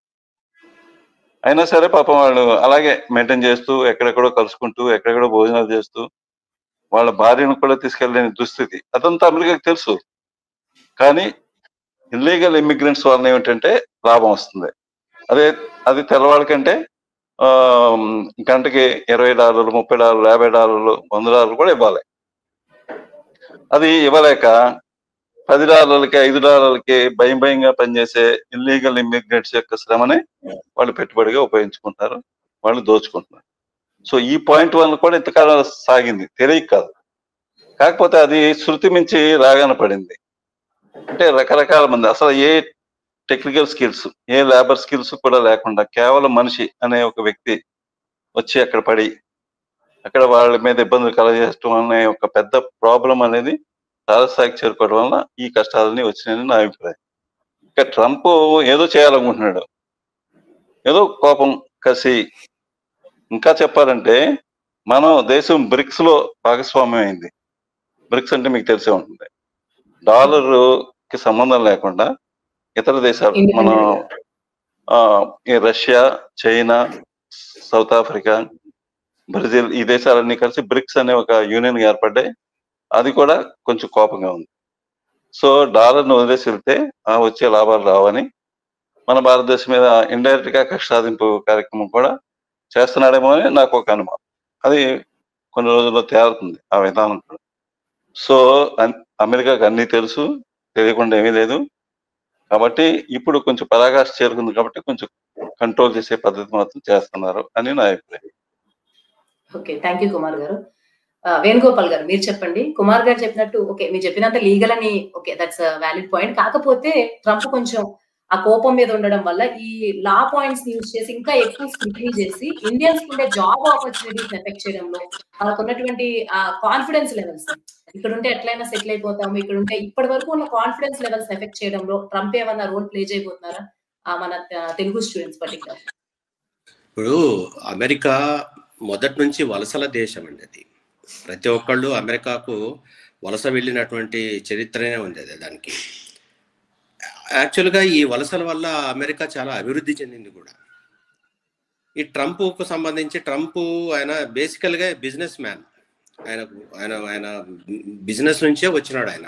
అయినా సరే పాపం వాళ్ళు అలాగే మెయింటైన్ చేస్తూ ఎక్కడెక్కడో కలుసుకుంటూ ఎక్కడెక్కడో భోజనాలు చేస్తూ వాళ్ళ భార్యను కూడా తీసుకెళ్ళలేని దుస్థితి. అదంతా అమెరికాకి తెలుసు. కానీ ఇల్లీగల్ ఇమిగ్రెంట్స్ వలన ఏమిటంటే లాభం వస్తుంది. అది తెల్లవాళ్ళకంటే గంటకి $20, $30, $50, $100 కూడా ఇవ్వాలి. అది ఇవ్వలేక $10, $5 భయంగా పనిచేసే ఇల్లీగల్ ఇమిగ్రెంట్స్ యొక్క శ్రమని వాళ్ళు పెట్టుబడిగా ఉపయోగించుకుంటారు, వాళ్ళు దోచుకుంటున్నారు. సో ఈ పాయింట్ వల్ల కూడా ఇంతకాలం సాగింది, తెలియక కాదు. కాకపోతే అది శృతి మించి రాగాన పడింది. అంటే రకరకాల మంది, అసలు a technical skills, A labour skills కూడా లేకుండా కేవలం మనిషి అనే ఒక వ్యక్తి వచ్చి అక్కడ పడి అక్కడ వాళ్ళ మీద ఇబ్బందులు కలగజేయడం అనే ఒక పెద్ద ప్రాబ్లం అనేది తారస్థాయికి చేరుకోవడం వల్ల ఈ కష్టాలని వచ్చినాయని నా అభిప్రాయం. ఇక ట్రంప్ ఏదో చేయాలనుకుంటున్నాడు, ఏదో కోపం కసి. ఇంకా చెప్పాలంటే మనం దేశం బ్రిక్స్ లో భాగస్వామ్యం అయింది. బ్రిక్స్ అంటే మీకు తెలిసే ఉంటుంది, డాలర్కి సంబంధం లేకుండా ఇతర దేశాలు, మనం Russia, China, south Africa, Brazil, ఈ దేశాలన్నీ కలిసి బ్రిక్స్ అనే ఒక యూనియన్ ఏర్పడ్డాయి. అది కూడా కొంచెం కోపంగా ఉంది. సో డాలర్ను వదిలేసి వెళ్తే వచ్చే లాభాలు రావని మన భారతదేశం మీద ఇండైరెక్ట్ గా కక్ష సాధింపు కార్యక్రమం కూడా చేస్తున్నాడేమో అని నాకు ఒక అనుమానం. అది కొన్ని రోజుల్లో తేలుతుంది ఆ విధానం కూడా. సో అమెరికాకి అన్నీ తెలుసు, తెలియకుండా ఏమీ లేదు. కాబట్టి ఇప్పుడు కొంచెం పరాకాష్ఠ చేరుకుంది కాబట్టి కొంచెం కంట్రోల్ చేసే పద్ధతి మాత్రం చేస్తున్నారు అని నా అభిప్రాయం. ఓకే, థ్యాంక్ యూ కుమార్ గారు. వేణుగోపాల్ గారు మీరు చెప్పండి. కుమార్ గారు చెప్పినట్టు ఓకే, మీరు చెప్పినంత లీగల్ అని ఓకే, దట్స్ వ్యాలిడ్ పాయింట్. కాకపోతే ట్రంప్ కొంచెం ఆ కోపం మీద ఉండడం వల్ల ఈ లా పాయింట్స్ యూజ్ చేసి ఇంకా ఎక్కువ స్క్రూటినీ చేసి ఇండియన్స్ ఉండే జాబ్ ఆపర్చునిటీస్ ఎఫెక్ట్ చేయడంలో, వాళ్ళకు ఉన్నటువంటి కాన్ఫిడెన్స్ లెవెల్స్, ఇక్కడ ఉంటే ఎట్లయినా సెటిల్ అయిపోతాము, ఇక్కడ ఉంటే ఇప్పటి వరకు ఉన్న కాన్ఫిడెన్స్ లెవెల్స్ ఎఫెక్ట్ చేయడంలో ట్రంప్ ఏమన్నా రోల్ ప్లే చేయబోతున్నారా మన తెలుగు స్టూడెంట్స్ పర్టికులర్? ఇప్పుడు అమెరికా మొదటి నుంచి వలసల దేశం అండి. అది ప్రతి ఒక్కళ్ళు అమెరికాకు వలస వెళ్ళినటువంటి చరిత్రనే ఉంది అది దానికి. యాక్చువల్గా ఈ వలసల వల్ల అమెరికా చాలా అభివృద్ధి చెందింది కూడా. ఈ ట్రంప్కు సంబంధించి ఆయన బేసికల్గా బిజినెస్ మ్యాన్. ఆయన బిజినెస్ నుంచే వచ్చినాడు. ఆయన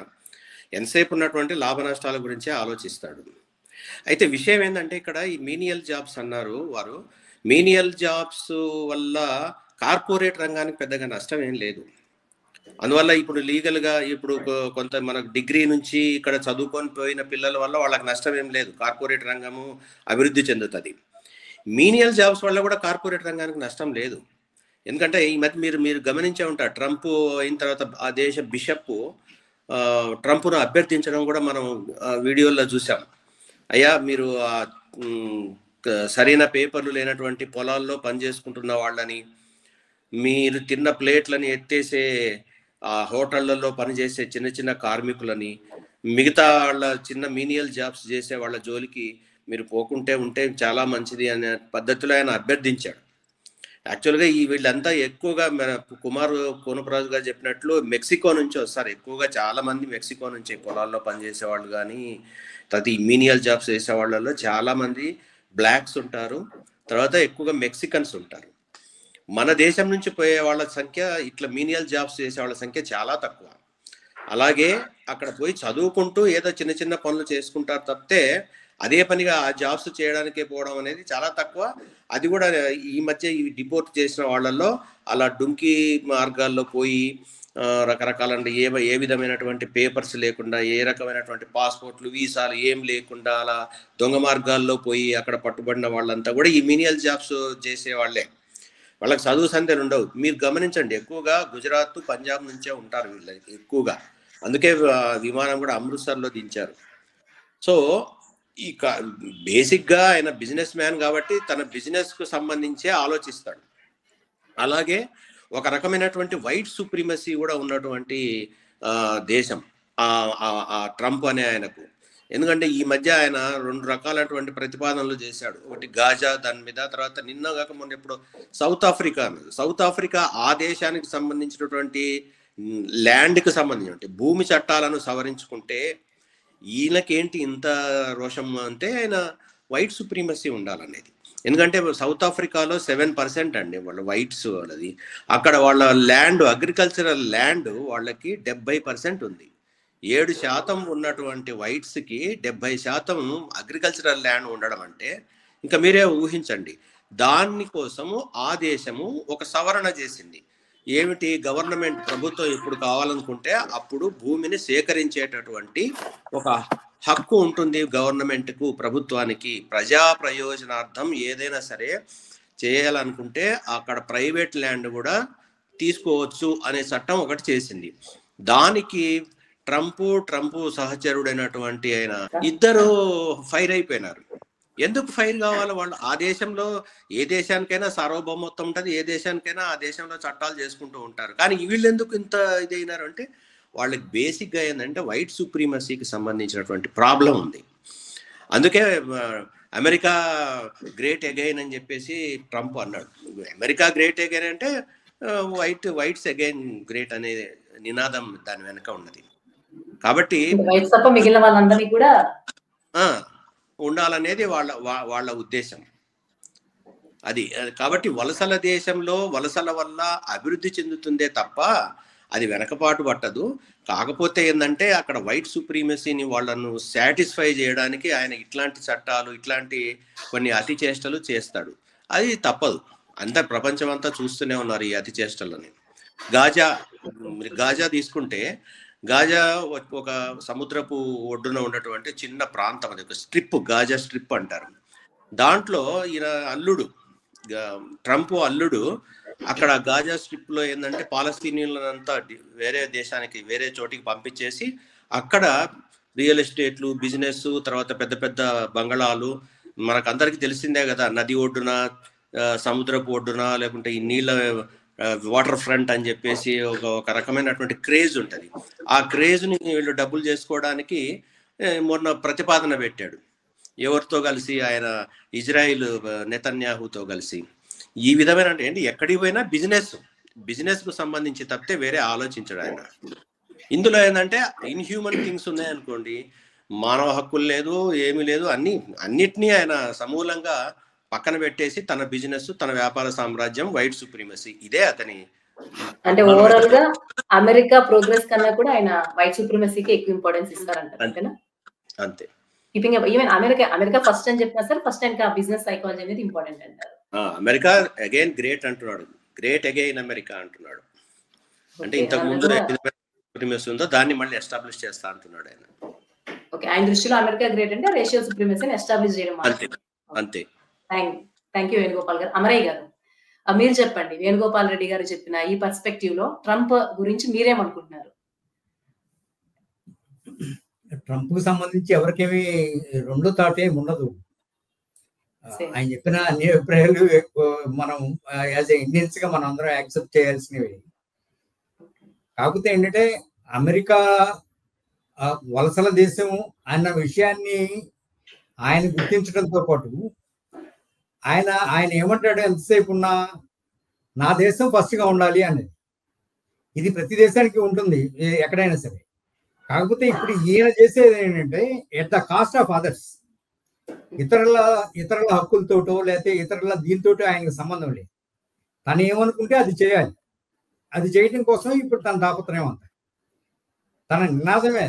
ఎంతసేపు ఉన్నటువంటి లాభ నష్టాల గురించే ఆలోచిస్తాడు. అయితే విషయం ఏంటంటే ఇక్కడ ఈ మీనియల్ జాబ్స్ అన్నారు వారు. మీనియల్ జాబ్స్ వల్ల కార్పొరేట్ రంగానికి పెద్దగా నష్టం ఏం లేదు. అందువల్ల ఇప్పుడు లీగల్గా ఇప్పుడు కొంత మనకు డిగ్రీ నుంచి ఇక్కడ చదువుకొని పోయిన పిల్లల వల్ల వాళ్ళకి నష్టం ఏం లేదు. కార్పొరేట్ రంగము అభివృద్ధి చెందుతుంది. మీనియల్ జాబ్స్ వల్ల కూడా కార్పొరేట్ రంగానికి నష్టం లేదు. ఎందుకంటే ఈ మధ్య మీరు గమనించే ఉంటారు, ట్రంప్ అయిన తర్వాత ఆ దేశ బిషప్ ట్రంప్ను అభ్యర్థించడం కూడా మనం వీడియోల్లో చూసాం. అయ్యా మీరు సరైన పేపర్లు లేనటువంటి పొలాల్లో పనిచేసుకుంటున్న వాళ్ళని, మీరు తిన్న ప్లేట్లని ఎత్తేసే ఆ హోటళ్లలో పనిచేసే చిన్న చిన్న కార్మికులని, మిగతా వాళ్ళ చిన్న మీనియల్ జాబ్స్ చేసే వాళ్ళ జోలికి మీరు పోకుంటే ఉంటే చాలా మంచిది అనే పద్ధతిలో ఆయన అభ్యర్థించాడు. యాక్చువల్గా వీళ్ళంతా ఎక్కువగా మన కుమార్ కోనపరాజు గారు చెప్పినట్లు మెక్సికో నుంచి వస్తారు. ఎక్కువగా చాలా మంది మెక్సికో నుంచి పొలాల్లో పనిచేసే వాళ్ళు కానీ, తర్వాత ఈ మీనియల్ జాబ్స్ చేసే వాళ్ళలో చాలా మంది బ్లాక్స్ ఉంటారు, తర్వాత ఎక్కువగా మెక్సికన్స్ ఉంటారు. మన దేశం నుంచి పోయే వాళ్ళ సంఖ్య, ఇట్లా మీనియల్ జాబ్స్ చేసే వాళ్ళ సంఖ్య చాలా తక్కువ. అలాగే అక్కడ పోయి చదువుకుంటూ ఏదో చిన్న చిన్న పనులు చేసుకుంటారు తప్పితే అదే పనిగా ఆ జాబ్స్ చేయడానికే పోవడం అనేది చాలా తక్కువ. అది కూడా ఈ మధ్య ఈ డిపోర్ట్ చేసిన వాళ్ళల్లో అలా డుంకీ మార్గాల్లో పోయి రకరకాల ఏ విధమైనటువంటి పేపర్స్ లేకుండా, ఏ రకమైనటువంటి పాస్పోర్ట్లు వీసాలు ఏం లేకుండా అలా దొంగ మార్గాల్లో పోయి అక్కడ పట్టుబడిన వాళ్ళంతా కూడా ఈ మీనియల్ జాబ్స్ చేసే వాళ్ళే. వాళ్ళకి చదువు సంధ్యలు ఉండవు. మీరు గమనించండి, ఎక్కువగా గుజరాత్ పంజాబ్ నుంచే ఉంటారు వీళ్ళకి ఎక్కువగా. అందుకే విమానం కూడా అమృత్సర్లో దించారు. సో ఈ బేసిక్గా ఆయన బిజినెస్ మ్యాన్ కాబట్టి తన బిజినెస్కు సంబంధించే ఆలోచిస్తాడు. అలాగే ఒక రకమైనటువంటి వైట్ సుప్రీమసీ కూడా ఉన్నటువంటి దేశం ట్రంప్ అనే ఆయనకు. ఎందుకంటే ఈ మధ్య ఆయన 2 రకాలైనటువంటి ప్రతిపాదనలు చేశాడు. ఒకటి గాజా దాని మీద, తర్వాత నిన్న కాక మొన్న ఎప్పుడు సౌత్ ఆఫ్రికా ఆ దేశానికి సంబంధించినటువంటి ల్యాండ్కి సంబంధించిన భూమి చట్టాలను సవరించుకుంటే ఈయనకేంటి ఇంత రోషం అంటే ఆయన వైట్ సుప్రీమసీ ఉండాలనేది. ఎందుకంటే సౌత్ ఆఫ్రికాలో 7% అండి వాళ్ళ వైట్స్ వాళ్ళది. అక్కడ వాళ్ళ ల్యాండ్, అగ్రికల్చరల్ ల్యాండ్ వాళ్ళకి 70% ఉంది. 7% ఉన్నటువంటి వైట్స్కి 70% అగ్రికల్చరల్ ల్యాండ్ ఉండడం అంటే ఇంకా మీరే ఊహించండి. దానికోసము ఆ దేశము ఒక సవరణ చేసింది. ఏమిటి? గవర్నమెంట్ ప్రభుత్వం ఎప్పుడు కావాలనుకుంటే అప్పుడు భూమిని సేకరించేటటువంటి ఒక హక్కు ఉంటుంది గవర్నమెంట్కు, ప్రభుత్వానికి. ప్రజా ప్రయోజనార్థం ఏదైనా సరే చేయాలనుకుంటే అక్కడ ప్రైవేట్ ల్యాండ్ కూడా తీసుకోవచ్చు అనే చట్టం ఒకటి చేసింది. దానికి ట్రంప్ సహచరుడైనటువంటి ఆయన ఇద్దరు ఫైర్ అయిపోయినారు. ఎందుకు ఫైర్ కావాలి? వాళ్ళు ఆ దేశంలో ఏ దేశానికైనా సార్వభౌమత్వం ఉంటుంది, ఏ దేశానికైనా ఆ దేశంలో చట్టాలు చేసుకుంటూ ఉంటారు. కానీ వీళ్ళు ఎందుకు ఇంత ఇదైనారు అంటే వాళ్ళకి బేసిక్గా ఏంటంటే వైట్ సుప్రీమసీకి సంబంధించినటువంటి ప్రాబ్లం ఉంది. అందుకే అమెరికా గ్రేట్ అగైన్ అని చెప్పేసి ట్రంప్ అన్నాడు. అమెరికా గ్రేట్ అగైన్ అంటే వైట్స్ అగైన్ గ్రేట్ అనే నినాదం దాని వెనక ఉన్నది. కాబట్టి మిగిలిన వాళ్ళందరినీ కూడా ఉండాలనేది వాళ్ళ ఉద్దేశం. అది కాబట్టి వలసల దేశంలో వలసల వల్ల అభివృద్ధి చెందుతుందే తప్ప అది వెనకపాటు పట్టదు. కాకపోతే ఏంటంటే అక్కడ వైట్ సుప్రీమసీని వాళ్ళను సాటిస్ఫై చేయడానికి ఆయన ఇట్లాంటి చట్టాలు, ఇట్లాంటి కొన్ని అతి చేష్టలు చేస్తాడు. అది తప్పదు. అంతా ప్రపంచం అంతా చూస్తూనే ఉన్నారు ఈ అతి చేష్టలని. గాజా తీసుకుంటే గాజా ఒక సముద్రపు ఒడ్డున ఉన్నటువంటి చిన్న ప్రాంతం, అది ఒక స్ట్రిప్, గాజా స్ట్రిప్ అంటారు. దాంట్లో ఈయన అల్లుడు, ట్రంప్ అల్లుడు అక్కడ గాజా స్ట్రిప్ లో ఏంటంటే పాలస్తీనియన్లంతా వేరే దేశానికి వేరే చోటికి పంపించేసి అక్కడ రియల్ ఎస్టేట్లు, బిజినెస్, తర్వాత పెద్ద పెద్ద బంగళాలు, మనకు అందరికీ తెలిసిందే కదా, నది ఒడ్డున, సముద్రపు ఒడ్డున, లేకుంటే ఈ నీళ్ళ వాటర్ ఫ్రంట్ అని చెప్పేసి ఒక రకమైనటువంటి క్రేజ్ ఉంటుంది. ఆ క్రేజ్ని వీళ్ళు డబ్బులు చేసుకోవడానికి మొన్న ప్రతిపాదన పెట్టాడు. ఎవరితో కలిసి? ఆయన ఇజ్రాయిల్ నెతన్యాహుతో కలిసి. ఈ విధమైన ఏంటి, ఎక్కడికి పోయినా బిజినెస్ కు సంబంధించి తప్పితే వేరే ఆలోచించడు ఆయన. ఇందులో ఏంటంటే ఇన్హ్యూమన్ థింగ్స్ ఉన్నాయనుకోండి, మానవ హక్కులు లేదు, ఏమీ లేదు, అన్నిటినీ ఆయన సమూలంగా పక్కన పెట్టేసి తన బిజినెస్, తన వ్యాపార సామ్రాజ్యం, వైట్ సుప్రీమసీ, ఇదే అతని. అంటే ఓవరాల్ గా అమెరికా ప్రోగ్రెస్ కన్నా కూడా ఆయన వైట్ సుప్రీమసీకి ఎక్కువ ఇంపార్టెన్స్ ఇస్తారంటారు. అంతే. ఈవెన్ అమెరికా ఫస్ట్ అని చెప్పినా సరే ఫస్ట్ ఇంకా బిజినెస్ సైకాలజీ అనేది ఇంపార్టెంట్ అంటారు. అమెరికా అగైన్ గ్రేట్ అంటున్నాడు, గ్రేట్ అగైన్ అమెరికా అంటున్నాడు. అంటే ఇంతకు ముందు ఉందో దాన్ని మళ్ళీ ఎస్టాబ్లిష్ చేస్తా అంటున్నాడు ఆయన. ఓకే, ఆయన దృష్టిలో అమెరికా గ్రేట్ అంటే రేషియల్ సుప్రీమసీని ఎస్టాబ్లిష్ చేయడం. అంతే. థ్యాంక్ యూ వేణుగోపాల్ గారు. అమరయ్య గారు, మీరు చెప్పండి, వేణుగోపాల్ రెడ్డి గారు చెప్పిన ఈ పర్స్పెక్టివ్ లో ట్రంప్ గురించి మీరేమనుకుంటున్నారు? ట్రంప్ కు సంబంధించి ఎవరికేమీ రెండో థాట్ ఏమి ఉండదు. ఆయన చెప్పిన అన్ని అభిప్రాయాలు మనం యాజ్ ఇండియన్స్ గా మనం అందరం యాక్సెప్ట్ చేయాల్సినవి. కాకపోతే ఏంటంటే అమెరికా వలసల దేశం అన్న విషయాన్ని ఆయన గుర్తించడంతో పాటు ఆయన ఏమంటాడు, ఎంతసేపు ఉన్నా నా దేశం ఫస్ట్ గా ఉండాలి అనేది. ఇది ప్రతి దేశానికి ఉంటుంది ఎక్కడైనా సరే. కాకపోతే ఇప్పుడు ఈయన చేసేది ఏంటంటే at the cost of others. ఇతరుల హక్కులతోటో లేకపోతే ఇతరుల దీంతో ఆయనకు సంబంధం లేదు. తను ఏమనుకుంటే అది చేయాలి. అది చేయడం కోసం ఇప్పుడు తన తాపత్రయం అంత, తన నినాదమే.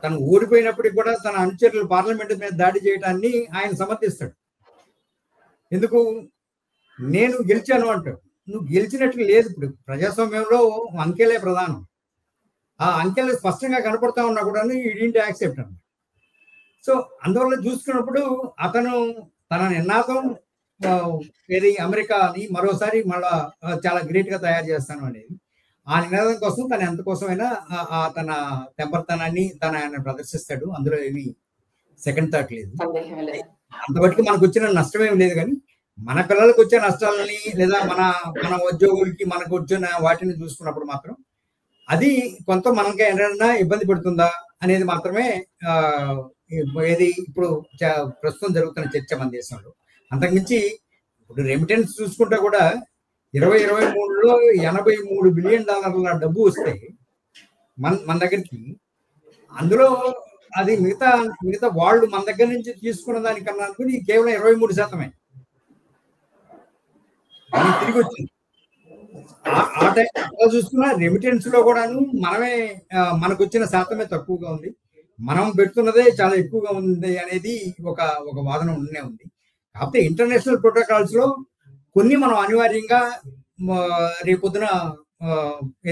తను ఓడిపోయినప్పటికి కూడా తన అనుచరులు పార్లమెంట్ మీద దాడి చేయడాన్ని ఆయన సమర్థిస్తాడు. ఎందుకు? నేను గెలిచాను అంటాడు. నువ్వు గెలిచినట్లు లేదు. ఇప్పుడు ప్రజాస్వామ్యంలో అంకెలే ప్రధానం. ఆ అంకెలు స్పష్టంగా కనపడతా ఉన్నా కూడా ఈడింటి యాక్సెప్ట్ అన్నమాట. సో అందువల్ల చూసుకున్నప్పుడు అతను తన నినాదం ఏది అమెరికాని మరోసారి మళ్ళా చాలా గ్రేట్ గా తయారు చేస్తాను అనేది, ఆ నినాదం కోసం తను ఎంత కోసమైనా తన తెంపర్తనాన్ని ఆయన ప్రదర్శిస్తాడు. అందులో ఏమి సెకండ్ థాట్ లేదు. అంతవరకు మనకు వచ్చిన నష్టం ఏమి లేదు. కానీ మన పిల్లలకు వచ్చే నష్టాలని లేదా మన ఉద్యోగులకి మనకు వచ్చిన వాటిని చూసుకున్నప్పుడు మాత్రం అది కొంత మనకి ఏదైనా ఇబ్బంది పెడుతుందా అనేది మాత్రమే ఏది ఇప్పుడు ప్రస్తుతం జరుగుతున్న చర్చ మన దేశంలో. అంతకుమించి ఇప్పుడు రెమిటెన్స్ చూసుకుంటే కూడా 2023లో $83 బిలియన్ డబ్బు వస్తే మన దగ్గరికి, అందులో అది మిగతా వాళ్ళు మన దగ్గర నుంచి తీసుకున్న దానికన్నా అనుకుని కేవలం 23% తిరిగి వచ్చింది. ఆ టైం చూసుకున్నా రెమిటెన్స్ లో కూడాను మనకు వచ్చిన శాతమే తక్కువగా ఉంది, మనం పెడుతున్నదే చాలా ఎక్కువగా ఉంది అనేది ఒక వాదన ఉండే ఉంది. కాకపోతే ఇంటర్నేషనల్ ప్రోటోకాల్స్ లో కొన్ని మనం అనివార్యంగా రేపొద్దున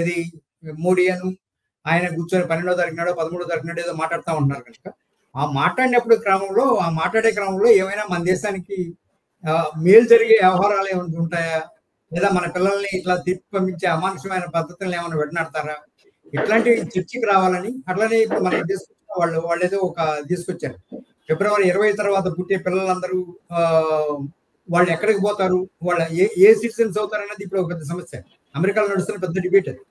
ఏది మోడీ ఆయన కూర్చొని 12వ తారీఖు నాడో 13వ తారీఖు నాడో ఏదో మాట్లాడుతూ ఉంటున్నారు కనుక ఆ మాట్లాడే క్రమంలో ఏమైనా మన దేశానికి మేలు జరిగే వ్యవహారాలు ఏమైనా ఉంటాయా, లేదా మన పిల్లల్ని ఇట్లా తిప్పి పంపించే అమానుషమైన పద్ధతులను ఏమైనా వెడనాడతారా, ఇట్లాంటివి చర్చకి రావాలని. అట్లానే ఇప్పుడు మనకి తీసుకొచ్చిన వాళ్ళు ఏదో తీసుకొచ్చారు, ఫిబ్రవరి 20 తర్వాత పుట్టే పిల్లలందరూ వాళ్ళు ఎక్కడికి పోతారు, వాళ్ళ ఏ సిటిజన్స్ అవుతారు అన్నది ఇప్పుడు ఒక పెద్ద సమస్య. అమెరికాలో నడుస్తున్న పెద్ద డిబేట్ అది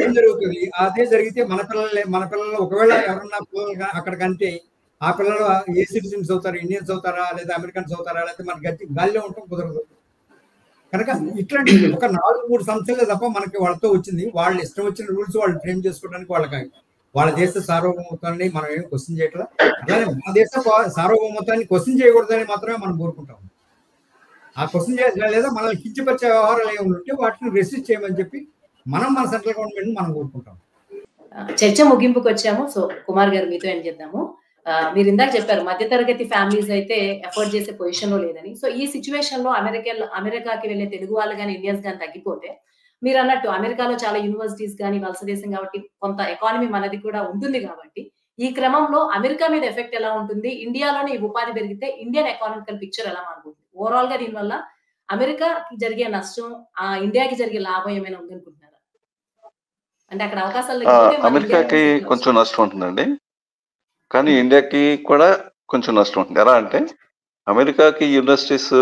ఏం జరుగుతుంది. అదే జరిగితే మన పిల్లలు ఒకవేళ ఎవరన్నా పిల్లలు అక్కడికంటే ఆ పిల్లలు ఏ సిటిజన్స్ అవుతారు, ఇండియన్స్ అవుతారా లేదా అమెరికన్స్ అవుతారా, లేకపోతే మనకి గాలిలో ఉండటం కుదరదు. కనుక ఇట్లాంటి ఒక 4-3 సంవత్సరాలే తప్ప మనకి వాళ్ళతో వచ్చింది. వాళ్ళు ఇష్టం వచ్చిన రూల్స్ వాళ్ళు ఫ్రేమ్ చేసుకోవడానికి వాళ్ళ దేశ సార్వభౌమత్వాన్ని మనం ఏమి క్వశ్చన్ చేయట్లా. అలానే మన దేశ సార్వభౌమత్వాన్ని క్వశ్చన్ చేయకూడదని మాత్రమే మనం కోరుకుంటాం. ఆ క్వశ్చన్ చేయాలి లేదా మనల్ని కించపరిచే వ్యవహారాలు ఏమి ఉంటే వాటిని రెసిస్ట్ చేయమని చెప్పి మన సెంట్రల్ గవర్నమెంట్ మనం కోరుకుంటాం. చర్చ ముగింపుకి వచ్చాము. సో కుమార్ గారు మీతో ఏం చేద్దాము. మీరు ఇందాక చెప్పారు మధ్యతరగతి ఫ్యామిలీస్ అయితే ఎఫోర్డ్ చేసే పొజిషన్ లో లేదని. సో ఈ సిచ్యువేషన్ లో అమెరికాకి వెళ్ళే తెలుగు వాళ్ళు కానీ ఇండియన్స్ కానీ తగ్గిపోతే, మీరు అన్నట్టు అమెరికాలో చాలా యూనివర్సిటీస్ కానీ వలస దేశం కాబట్టి కొంత ఎకానమీ మనది కూడా ఉంటుంది కాబట్టి ఈ క్రమంలో అమెరికా మీద ఎఫెక్ట్ ఎలా ఉంటుంది, ఇండియాలోనే ఈ ఉపాధి పెరిగితే ఇండియన్ ఎకానమికల్ పిక్చర్ ఎలా మారుతుంది, ఓవరాల్ గా దీనివల్ల అమెరికాకి జరిగే నష్టం, ఇండియాకి జరిగే లాభం ఏమైనా ఉందనుకుంటున్నారా? అంటే అక్కడ అవకాశాలు తగ్గిపోతే మన అమెరికాకి ఇండియా కొంచెం నష్టం ఉంటుందండి, కానీ ఇండియాకి కూడా కొంచెం నష్టం ఉంటుంది. ఎలా అంటే అమెరికాకి యూనివర్సిటీస్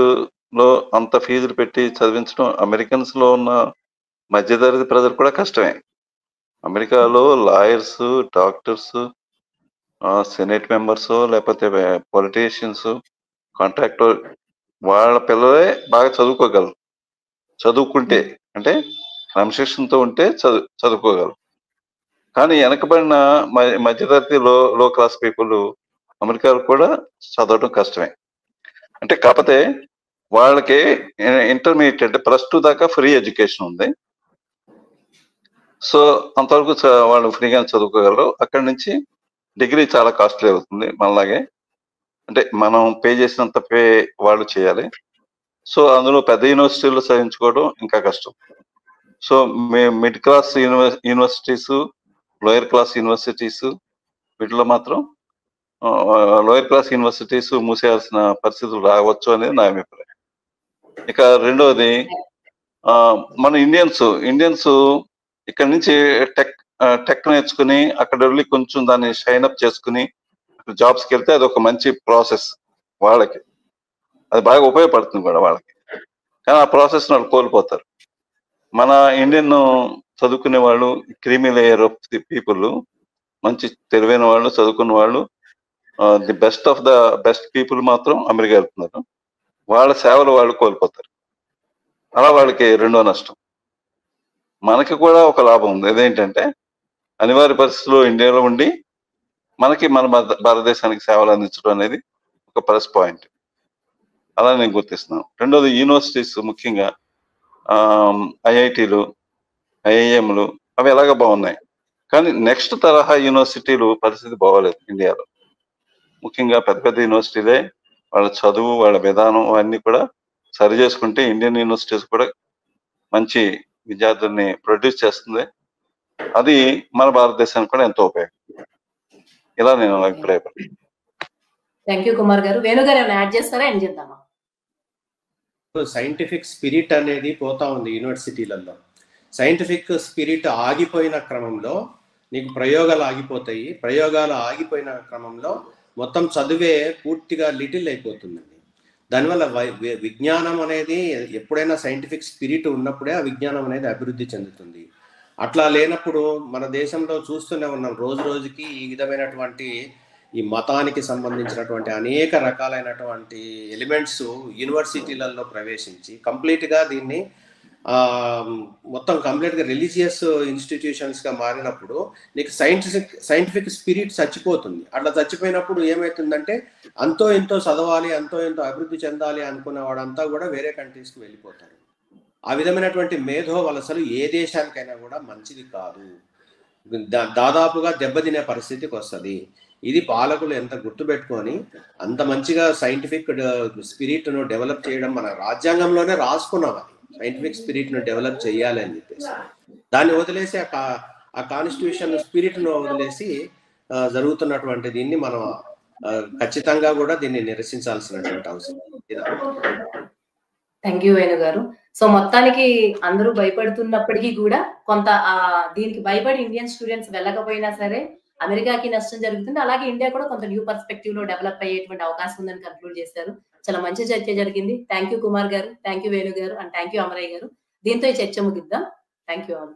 లో అంత ఫీజులు పెట్టి చదివించడం అమెరికన్స్ లో ఉన్న మధ్యతరగతి ప్రజలు కూడా కష్టమే. అమెరికాలో లాయర్స్, డాక్టర్స్, సెనేట్ మెంబర్స్, లేకపోతే పొలిటీషియన్స్, కాంట్రాక్టర్ వాళ్ళ పిల్లలే బాగా చదువుకోగలరు. చదువుకుంటే అంటే క్రమశిక్షణతో ఉంటే చదువుకోగలరు. కానీ వెనకబడిన మధ్యతరగతి లో క్లాస్ పీపుల్ అమెరికాలో కూడా చదవడం కష్టమే. అంటే కాకపోతే వాళ్ళకి ఇంటర్మీడియట్ అంటే +2 దాకా ఫ్రీ ఎడ్యుకేషన్ ఉంది. సో అంతవరకు వాళ్ళు ఫ్రీగా చదువుకోగలరు. అక్కడి నుంచి డిగ్రీ చాలా కాస్ట్లీ అవుతుంది మనలాగే. అంటే మనం పే చేసినంత పే వాళ్ళు చేయాలి. సో అందులో పెద్ద యూనివర్సిటీలో చదివించుకోవడం ఇంకా కష్టం. So mid class universities, lower class universities వీటిలో మాత్రం లోయర్ క్లాస్ యూనివర్సిటీస్ మూసేయాల్సిన పరిస్థితులు రావచ్చు అనేది నా అభిప్రాయం. ఇక రెండవది, మన ఇండియన్స్ ఇక్కడ నుంచి టెక్ నేర్చుకుని అక్కడ వెళ్ళి కొంచెం దాన్ని షైన్ అప్ చేసుకుని జాబ్స్కి వెళ్తే అది ఒక మంచి ప్రాసెస్ వాళ్ళకి, అది బాగా ఉపయోగపడుతుంది కూడా వాళ్ళకి. కానీ ఆ ప్రాసెస్ వాళ్ళు కోల్పోతారు. మన ఇండియన్ చదువుకునే వాళ్ళు creamy layer of the people, మంచి తెలివైన వాళ్ళు, చదువుకున్న వాళ్ళు, the best of the best people మాత్రం అమెరికా వెళ్తున్నారు. వాళ్ళ సేవలు వాళ్ళు కోల్పోతారు. అలా వాళ్ళకి రెండో నష్టం. మనకి కూడా ఒక లాభం ఉంది. అదేంటంటే అనివార్య పరిస్థితుల్లో ఇండియాలో ఉండి మనకి మన భారతదేశానికి సేవలు అందించడం అనేది ఒక ప్లస్ పాయింట్. అలా నేను గుర్తిస్తున్నాను. రెండోది యూనివర్సిటీస్, ముఖ్యంగా ఐఐటీలు, ఐఐఎంలు అవి ఎలాగ బాగున్నాయి. కానీ నెక్స్ట్ తరహా యూనివర్సిటీలు పరిస్థితి బాగోలేదు ఇండియాలో. ముఖ్యంగా పెద్ద పెద్ద యూనివర్సిటీలే వాళ్ళ చదువు, వాళ్ళ విధానం అవన్నీ కూడా సరి చేసుకుంటే ఇండియన్ యూనివర్సిటీస్ కూడా మంచి విద్యార్థుల్ని ప్రొడ్యూస్ చేస్తుంది. అది మన భారతదేశానికి కూడా ఎంతో ఉపయోగం. ఇలా నేను అభిప్రాయపడతాను. థ్యాంక్ యూ కుమార్ గారు. వేణు గారు ఏమైనా యాడ్ చేస్తారా? ఏం చేద్దామా? సైంటిఫిక్ స్పిరిట్ అనేది పోతా ఉంది యూనివర్సిటీలలో. సైంటిఫిక్ స్పిరిట్ ఆగిపోయిన క్రమంలో నీకు ప్రయోగాలు ఆగిపోతాయి. ప్రయోగాలు ఆగిపోయిన క్రమంలో మొత్తం చదువే పూర్తిగా లిటిల్ అయిపోతుందండి. దానివల్ల విజ్ఞానం అనేది ఎప్పుడైనా సైంటిఫిక్ స్పిరిట్ ఉన్నప్పుడే ఆ విజ్ఞానం అనేది అభివృద్ధి చెందుతుంది. అట్లా లేనప్పుడు మన దేశంలో చూస్తూనే ఉన్నాం, రోజు రోజుకి ఈ విధమైనటువంటి ఈ మతానికి సంబంధించినటువంటి అనేక రకాలైనటువంటి ఎలిమెంట్స్ యూనివర్సిటీలలో ప్రవేశించి కంప్లీట్గా దీన్ని మొత్తం కంప్లీట్గా రిలీజియస్ ఇన్స్టిట్యూషన్స్గా మారినప్పుడు నీకు సైంటిఫిక్ స్పిరిట్ చచ్చిపోతుంది. అట్లా చచ్చిపోయినప్పుడు ఏమవుతుందంటే అంతో ఎంతో చదవాలి, అంతో ఎంతో అభివృద్ధి చెందాలి అనుకున్న వాడంతా కూడా వేరే కంట్రీస్కి వెళ్ళిపోతారు. ఆ విధమైనటువంటి మేధో వలసలు ఏ దేశానికైనా కూడా మంచిది కాదు. దాదాపుగా దెబ్బతినే పరిస్థితికి వస్తుంది. ఇది పాలకులు ఎంత గుర్తుపెట్టుకొని అంత మంచిగా సైంటిఫిక్ స్పిరిట్ను డెవలప్ చేయడం మన రాజ్యాంగంలోనే రాసుకున్నాం. అది సైంటిఫిక్ స్పిరిట్ను డెవలప్ చేయాలి అని చెప్పేసి దాన్ని వదిలేసి ఆ కాన్స్టిట్యూషన్ స్పిరిట్ను వదిలేసి జరుగుతున్నటువంటి దీన్ని మనం ఖచ్చితంగా కూడా దీన్ని నిరసించాల్సినటువంటి అవసరం. థ్యాంక్ యూ వేణు గారు. సో మొత్తానికి అందరూ భయపడుతున్నప్పటికీ కూడా కొంత దీనికి భయపడి ఇండియన్ స్టూడెంట్స్ వెళ్ళకపోయినా సరే అమెరికాకి నష్టం జరుగుతుంది. అలాగే ఇండియా కూడా కొంత న్యూ పర్స్పెక్టివ్ లో డెవలప్ అయ్యేటువంటి అవకాశం ఉందని కన్క్లూడ్ చేశారు. చాలా మంచి చర్చ జరిగింది. థ్యాంక్ యూ కుమార్ గారు, థ్యాంక్ యూ వేణు గారు, అండ్ థ్యాంక్ యూ అమరయ్య గారు. దీంతో ఈ చర్చ ముగిద్దాం. Thank you all.